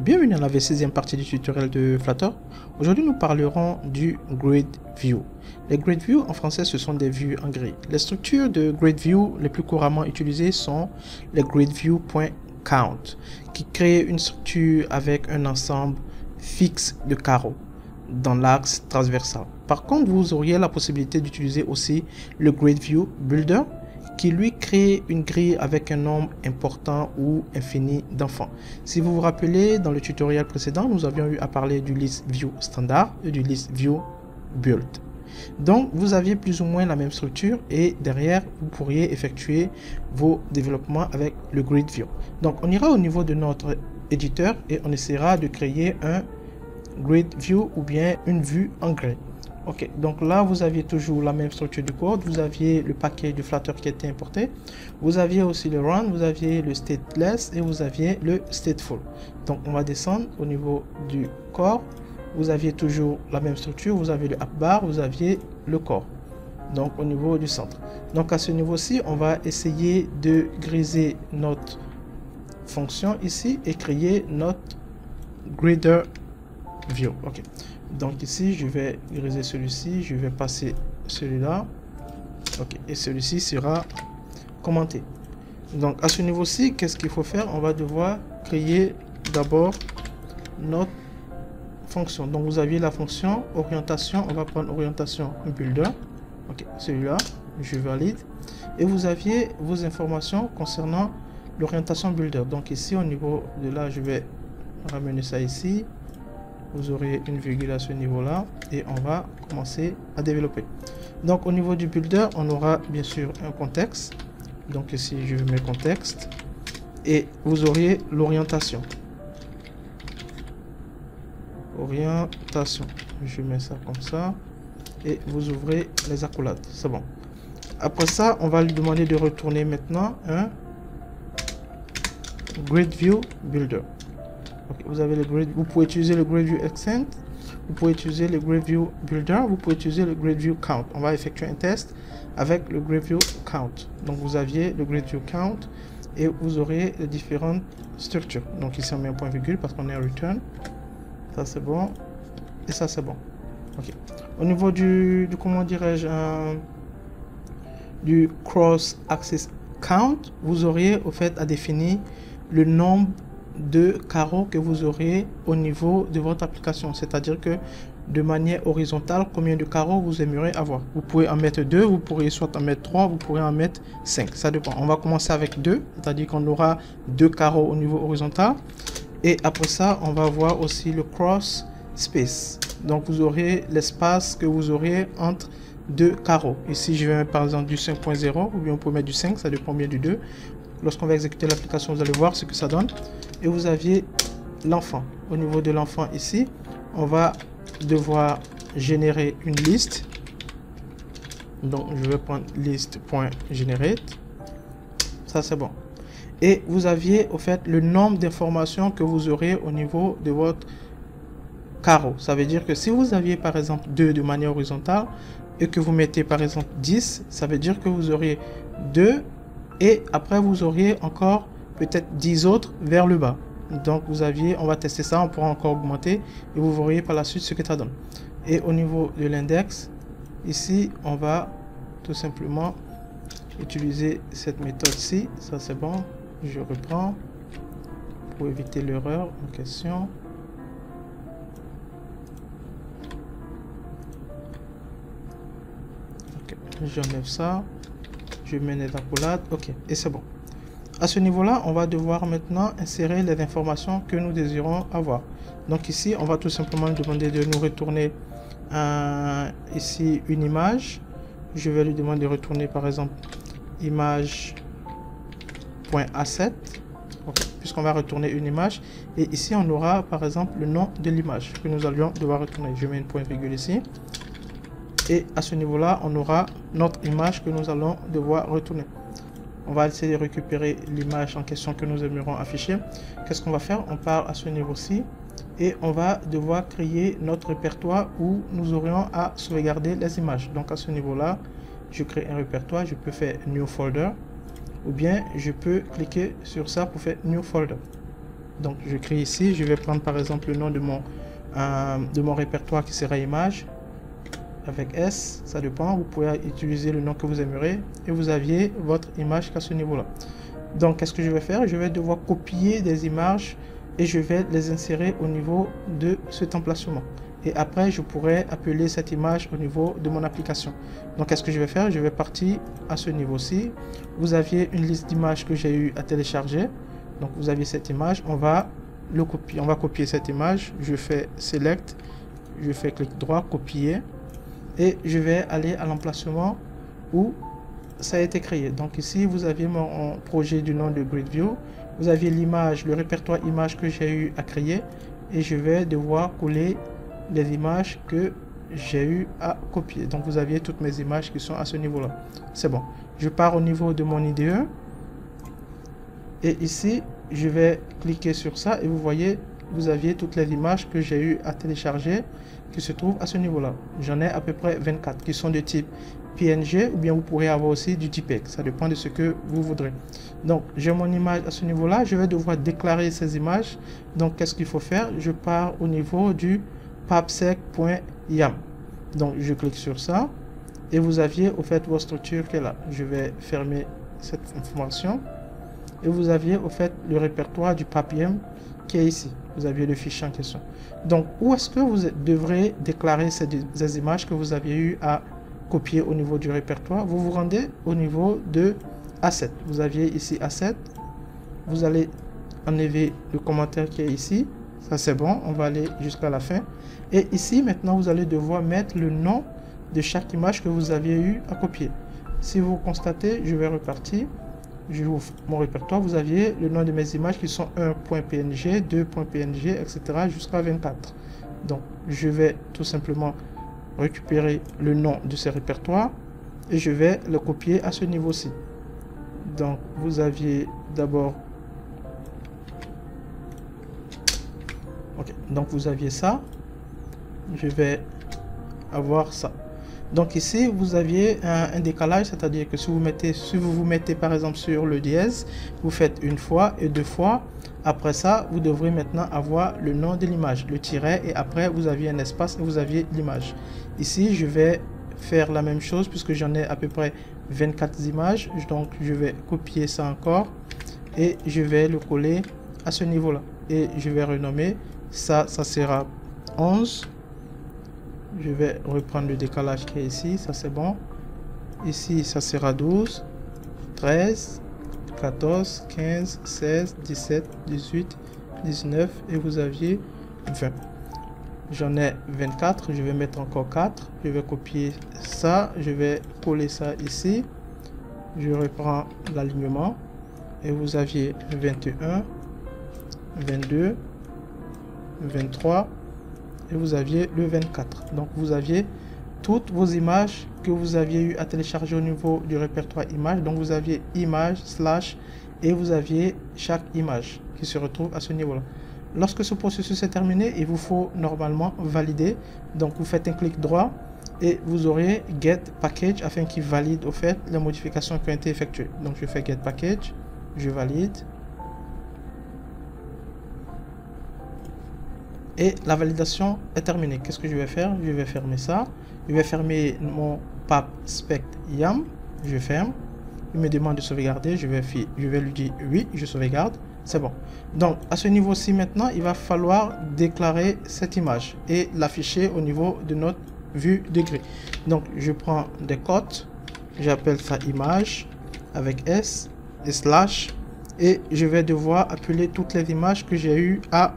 Bienvenue à la 26e partie du tutoriel de Flutter. Aujourd'hui, nous parlerons du Grid View. Les Grid View en français, ce sont des vues en gris. Les structures de Grid View les plus couramment utilisées sont les Grid View.count, qui crée une structure avec un ensemble fixe de carreaux dans l'axe transversal. Par contre, vous auriez la possibilité d'utiliser aussi le Grid View Builder, qui lui crée une grille avec un nombre important ou infini d'enfants. Si vous vous rappelez, dans le tutoriel précédent, nous avions eu à parler du list view standard et du list view build. Donc, vous aviez plus ou moins la même structure et derrière, vous pourriez effectuer vos développements avec le grid view. Donc, on ira au niveau de notre éditeur et on essaiera de créer un grid view ou bien une vue en gris. Ok, donc là vous aviez toujours la même structure du code, vous aviez le paquet du Flutter qui était importé, vous aviez aussi le run, vous aviez le stateless et vous aviez le stateful. Donc on va descendre au niveau du core, vous aviez toujours la même structure, vous avez le app bar, vous aviez le core, donc au niveau du centre. Donc à ce niveau-ci, on va essayer de griser notre fonction ici et créer notre grider view. Ok. Donc ici, je vais griser celui-ci, je vais passer celui-là. Ok, et celui-ci sera commenté. Donc à ce niveau-ci, qu'est-ce qu'il faut faire? On va devoir créer d'abord notre fonction. Donc vous aviez la fonction orientation, on va prendre orientation builder. Ok, celui-là, je valide. Et vous aviez vos informations concernant l'orientation builder. Donc ici, au niveau de là, je vais ramener ça ici. Vous aurez une virgule à ce niveau là et on va commencer à développer. Donc au niveau du builder, on aura bien sûr un contexte. Donc ici je mets contexte et vous auriez l'orientation. Orientation, je mets ça comme ça et vous ouvrez les accolades, c'est bon. Après ça, on va lui demander de retourner maintenant un grid view builder. Okay, vous avez le grid, vous pouvez utiliser le grid view extend, vous pouvez utiliser le grid view builder, vous pouvez utiliser le grid view count. On va effectuer un test avec le grid view count. Donc vous aviez le grid view count et vous aurez les différentes structures. Donc ici on met un point virgule parce qu'on est en return. Ça c'est bon et ça c'est bon. Ok. Au niveau du comment dirais-je, du cross axis count, vous auriez au fait à définir le nombre de carreaux que vous aurez au niveau de votre application, c'est-à-dire que de manière horizontale, combien de carreaux vous aimeriez avoir. Vous pouvez en mettre 2, vous pourriez soit en mettre 3, vous pourrez en mettre 5, ça dépend. On va commencer avec 2, c'est-à-dire qu'on aura 2 carreaux au niveau horizontal et après ça on va voir aussi le cross space. Donc vous aurez l'espace que vous aurez entre 2 carreaux. Ici je vais mettre par exemple du 5.0 ou bien on peut mettre du 5, ça dépend bien du 2. Lorsqu'on va exécuter l'application, vous allez voir ce que ça donne. Et vous aviez l'enfant. Au niveau de l'enfant ici, on va devoir générer une liste. Donc je vais prendre list.generate. Ça c'est bon. Et vous aviez au fait le nombre d'informations que vous aurez au niveau de votre carreau. Ça veut dire que si vous aviez par exemple 2 de manière horizontale et que vous mettez par exemple 10, ça veut dire que vous aurez 2 et après vous auriez encore peut-être 10 autres vers le bas. Donc vous aviez, on va tester ça, on pourra encore augmenter et vous verrez par la suite ce que ça donne. Et au niveau de l'index, ici on va tout simplement utiliser cette méthode-ci. Ça c'est bon, je reprends pour éviter l'erreur en question. Ok, j'enlève ça, je mets les accolades, ok, et c'est bon. À ce niveau-là, on va devoir maintenant insérer les informations que nous désirons avoir. Donc ici, on va tout simplement demander de nous retourner ici une image. Je vais lui demander de retourner par exemple image.asset, okay, puisqu'on va retourner une image. Et ici, on aura par exemple le nom de l'image que nous allions devoir retourner. Je mets une point virgule ici. Et à ce niveau-là, on aura notre image que nous allons devoir retourner. On va essayer de récupérer l'image en question que nous aimerons afficher. Qu'est-ce qu'on va faire? On part à ce niveau-ci et on va devoir créer notre répertoire où nous aurions à sauvegarder les images. Donc à ce niveau-là, je crée un répertoire. Je peux faire New Folder ou bien je peux cliquer sur ça pour faire New Folder. Donc je crée ici, je vais prendre par exemple le nom de mon répertoire qui sera image avec S, ça dépend, vous pouvez utiliser le nom que vous aimerez et vous aviez votre image à ce niveau là. Donc qu'est-ce que je vais faire? Je vais devoir copier des images et je vais les insérer au niveau de cet emplacement. Et après, je pourrais appeler cette image au niveau de mon application. Donc, qu'est-ce que je vais faire? Je vais partir à ce niveau-ci. Vous aviez une liste d'images que j'ai eu à télécharger. Donc, vous aviez cette image. On va le copier. On va copier cette image. Je fais Select. Je fais clic droit, copier. Et je vais aller à l'emplacement où ça a été créé. Donc, ici, vous aviez mon projet du nom de GridView. Vous aviez l'image, le répertoire image que j'ai eu à créer. Et je vais devoir coller les images que j'ai eu à copier. Donc vous aviez toutes mes images qui sont à ce niveau là. C'est bon, je pars au niveau de mon IDE et ici je vais cliquer sur ça et vous voyez, vous aviez toutes les images que j'ai eu à télécharger qui se trouvent à ce niveau là. J'en ai à peu près 24 qui sont de type PNG ou bien vous pourrez avoir aussi du JPEG, ça dépend de ce que vous voudrez. Donc j'ai mon image à ce niveau là, je vais devoir déclarer ces images. Donc qu'est-ce qu'il faut faire? Je pars au niveau du papsec.yam. Donc je clique sur ça et vous aviez au fait votre structure qui est là. Je vais fermer cette information et vous aviez au fait le répertoire du papyam qui est ici. Vous aviez le fichier en question. Donc où est-ce que vous devrez déclarer ces images que vous aviez eu à copier au niveau du répertoire? Vous vous rendez au niveau de Asset. Vous aviez ici Asset. Vous allez enlever le commentaire qui est ici. Ça c'est bon, on va aller jusqu'à la fin. Et ici, maintenant, vous allez devoir mettre le nom de chaque image que vous aviez eu à copier. Si vous constatez, je vais repartir. Je ouvre mon répertoire. Vous aviez le nom de mes images qui sont 1.png, 2.png, etc. jusqu'à 24. Donc, je vais tout simplement récupérer le nom de ces répertoires et je vais le copier à ce niveau-ci. Donc, vous aviez d'abord... Ok, donc vous aviez ça. Je vais avoir ça. Donc ici vous aviez un décalage, c'est-à-dire que si vous vous mettez par exemple sur le dièse, vous faites une fois et deux fois. Après ça, vous devrez maintenant avoir le nom de l'image, le tiret, et après vous aviez un espace et vous aviez l'image. Ici je vais faire la même chose puisque j'en ai à peu près 24 images. Donc je vais copier ça encore et je vais le coller à ce niveau là et je vais renommer ça sera 11. Je vais reprendre le décalage qui est ici, ça c'est bon. Ici ça sera 12, 13, 14, 15, 16, 17, 18, 19 et vous aviez 20. J'en ai 24, je vais mettre encore 4. Je vais copier ça, je vais coller ça ici. Je reprends l'alignement et vous aviez 21, 22, 23 et vous aviez le 24. Donc vous aviez toutes vos images que vous aviez eu à télécharger au niveau du répertoire image. Donc vous aviez image slash et vous aviez chaque image qui se retrouve à ce niveau là. Lorsque ce processus est terminé, il vous faut normalement valider. Donc vous faites un clic droit et vous aurez get package afin qu'il valide au fait les modifications qui ont été effectuées. Donc je fais get package, je valide. Et la validation est terminée. Qu'est-ce que je vais faire? Je vais fermer ça. Je vais fermer mon papspec.yam. Je ferme. Il me demande de sauvegarder. Je vais lui dire oui, je sauvegarde. C'est bon. Donc, à ce niveau-ci, maintenant, il va falloir déclarer cette image et l'afficher au niveau de notre vue de grille. Donc, je prends des cotes. J'appelle ça image avec S et slash. Et je vais devoir appeler toutes les images que j'ai eu à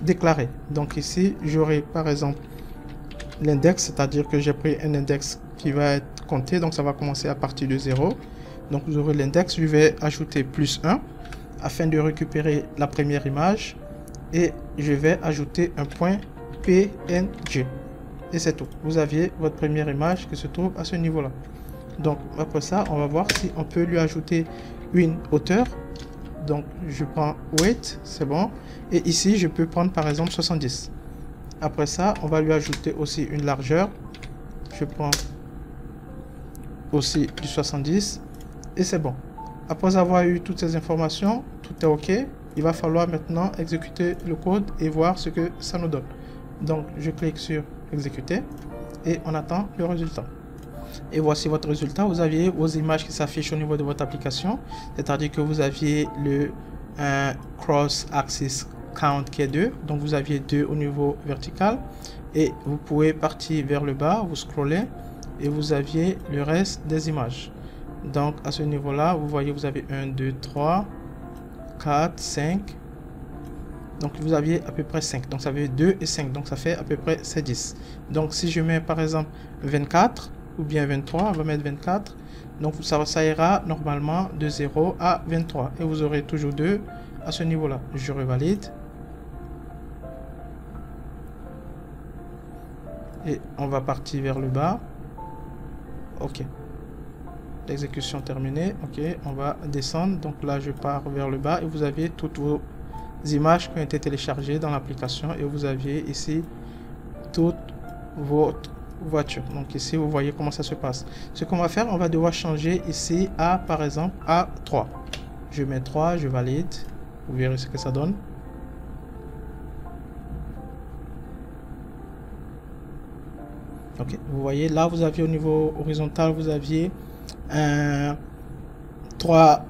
déclarer. Donc ici j'aurai par exemple l'index, c'est-à-dire que j'ai pris un index qui va être compté, donc ça va commencer à partir de 0. Donc vous aurez l'index, je vais ajouter plus 1 afin de récupérer la première image et je vais ajouter un point PNG et c'est tout. Vous aviez votre première image qui se trouve à ce niveau là. Donc après ça on va voir si on peut lui ajouter une hauteur. Donc je prends weight, c'est bon. Et ici je peux prendre par exemple 70. Après ça on va lui ajouter aussi une largeur. Je prends aussi du 70 et c'est bon. Après avoir eu toutes ces informations, tout est ok. il va falloir maintenant exécuter le code et voir ce que ça nous donne. Donc je clique sur exécuter et on attend le résultat. Et voici votre résultat. Vous aviez vos images qui s'affichent au niveau de votre application, c'est-à-dire que vous aviez le cross axis count qui est 2, donc vous aviez 2 au niveau vertical, et vous pouvez partir vers le bas, vous scrollez et vous aviez le reste des images. Donc à ce niveau là, vous voyez, vous avez 1 2 3 4 5, donc vous aviez à peu près 5, donc ça veut 2 et 5, donc ça fait à peu près 10. Donc si je mets par exemple 24 ou bien 23, on va mettre 24, donc ça ira normalement de 0 à 23 et vous aurez toujours 2 à ce niveau là. Je revalide et on va partir vers le bas. Ok, l'exécution terminée. Ok, on va descendre, donc là je pars vers le bas et vous avez toutes vos images qui ont été téléchargées dans l'application et vous aviez ici toute votre voiture. Donc ici vous voyez comment ça se passe. Ce qu'on va faire, on va devoir changer ici à par exemple à 3. Je mets 3, je valide, vous verrez ce que ça donne. Ok, vous voyez là, vous aviez au niveau horizontal, vous aviez 3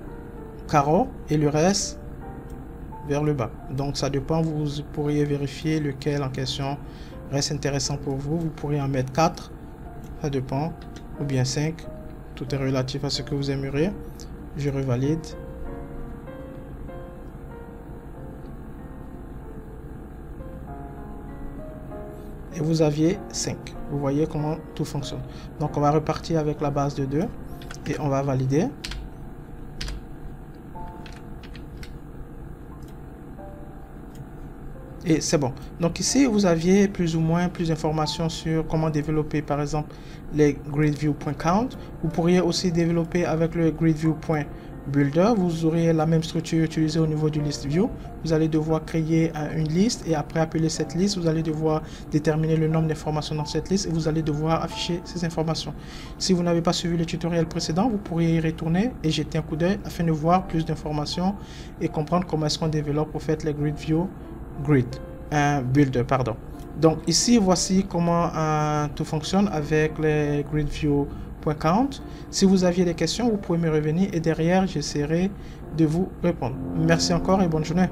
carreaux et le reste vers le bas. Donc ça dépend, vous pourriez vérifier lequel en question reste intéressant pour vous. Vous pourriez en mettre 4, ça dépend, ou bien 5, tout est relatif à ce que vous aimeriez. Je revalide. Et vous aviez 5. Vous voyez comment tout fonctionne. Donc on va repartir avec la base de 2 et on va valider. Et c'est bon. Donc ici, vous aviez plus ou moins plus d'informations sur comment développer par exemple les gridview.count. Vous pourriez aussi développer avec le gridview.builder. Vous aurez la même structure utilisée au niveau du list view. Vous allez devoir créer une liste et après appeler cette liste, vous allez devoir déterminer le nombre d'informations dans cette liste et vous allez devoir afficher ces informations. Si vous n'avez pas suivi le tutoriel précédent, vous pourriez y retourner et jeter un coup d'œil afin de voir plus d'informations et comprendre comment est-ce qu'on développe au fait les builder, pardon. Donc ici voici comment tout fonctionne avec les gridview.count. Si vous aviez des questions, vous pouvez me revenir et derrière j'essaierai de vous répondre. Merci encore et bonne journée.